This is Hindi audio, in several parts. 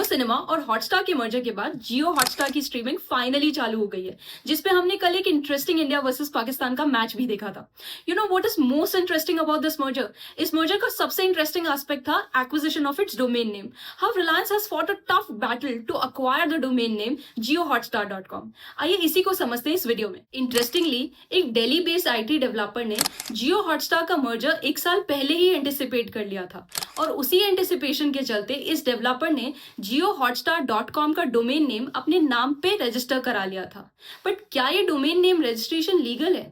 जियो सिनेमा और हॉटस्टार के मर्जर के बाद जियो हॉटस्टार की स्ट्रीमिंग फाइनली चालू हो गई है, जिसपे हमने कल एक इंटरेस्टिंग इंडिया वर्सेस पाकिस्तान का मैच भी देखा था। You know what is most interesting about this merger? इस मर्जर का सबसे इंटरेस्टिंग एस्पेक्ट था acquisition of its domain name. How Reliance has fought a tough battle to acquire the domain name JioHotstar.com। आइए इसी को समझते हैं इस वीडियो में। इंटरेस्टिंगली, एक दिल्ली बेस्ड IT डेवलपर ने जियो हॉटस्टार का मर्जर एक साल पहले ही एंटिसिपेट कर लिया था, और उसी एंटिसिपेशन के चलते इस डेवलपर ने JioHotstar.com का डोमेन नेम अपने नाम पे रजिस्टर करा लिया था। बट क्या ये डोमेन नेम रजिस्ट्रेशन लीगल है?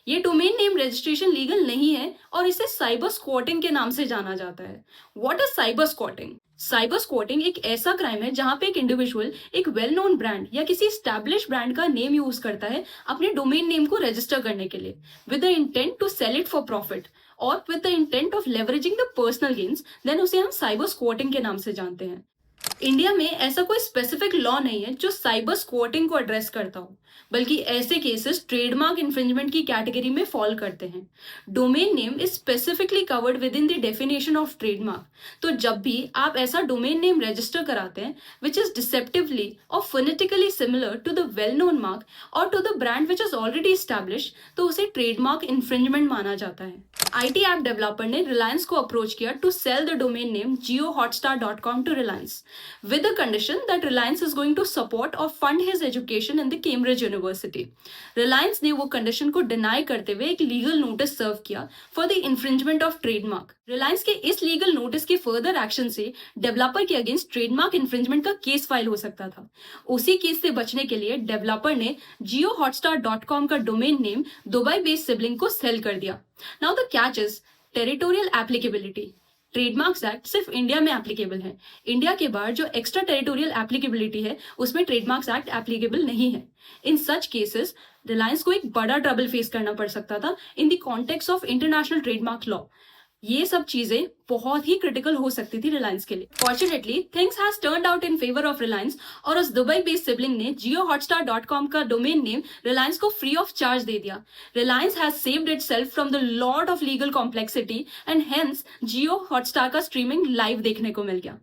ये डोमेन नेम रजिस्ट्रेशन लीगल नहीं है और इसे साइबर स्क्वॉटिंग के नाम से जाना जाता है। What is cyber squatting? Cyber squatting एक ऐसा क्राइम है जहां पे एक इंडिविजुअल एक वेल नोन ब्रांड या किसी स्टैब्लिश ब्रांड का नेम यूज करता है अपने डोमेन नेम को रजिस्टर करने के लिए, with the intent to sell it for profit और with the intent of leveraging the personal gains. Then उसे हम साइबर स्क्वॉटिंग के नाम से जानते हैं। इंडिया में ऐसा कोई स्पेसिफिक लॉ नहीं है जो साइबर स्क्वॉटिंग को एड्रेस करता हो, बल्कि ऐसे केसेस ट्रेडमार्क इन्फ्रिंजमेंट की कैटेगरी में फॉल करते हैं। Domain name is specifically covered with in the definition of trademark. तो जब भी आप ऐसा डोमेन नेम रजिस्टर कराते हैं विच इज डिसेप्टिवली और phonetically similar to the well known mark और to the brand which is already establish, तो उसे ट्रेडमार्क इन्फ्रिंजमेंट माना जाता है। IT ऐप डेवलपर ने रिलायंस को अप्रोच किया to sell the domain name JioHotstar.com to Reliance, with the condition that Reliance is going to support or fund his education in the Cambridge University. Reliance ने वो कंडीशन को डिनाई करते हुए एक लीगल नोटिस सर्व किया for the infringement of trademark. Reliance के इस लीगल नोटिस के फर्दर एक्शन से डेवलपर के अगेंस्ट ट्रेडमार्क इन्फ्रिंजमेंट का केस फाइल हो सकता था। उसी केस से बचने के लिए डेवलपर ने JioHotstar.com का domain name Dubai based sibling को सेल कर दिया। Now the catch is territorial applicability. Trademarks act सिर्फ इंडिया में एप्लीकेबल है। इंडिया के बाहर जो एक्स्ट्रा टेरिटोरियल एप्लीकेबिलिटी है उसमें ट्रेडमार्क्स एक्ट एप्लीकेबल नहीं है। इन सच केसेस रिलायंस को एक बड़ा ट्रबल फेस करना पड़ सकता था in the context of international trademark law. ये सब चीजें बहुत ही क्रिटिकल हो सकती थी रिलायंस के लिए। Fortunately things has turned out in favour of Reliance और उस दुबई बेस्ड सिबलिंग ने JioHotstar.com का डोमेन नेम रिलायंस को फ्री ऑफ चार्ज दे दिया। Reliance has saved itself from the lot of legal complexity and hence JioHotstar का स्ट्रीमिंग लाइव देखने को मिल गया।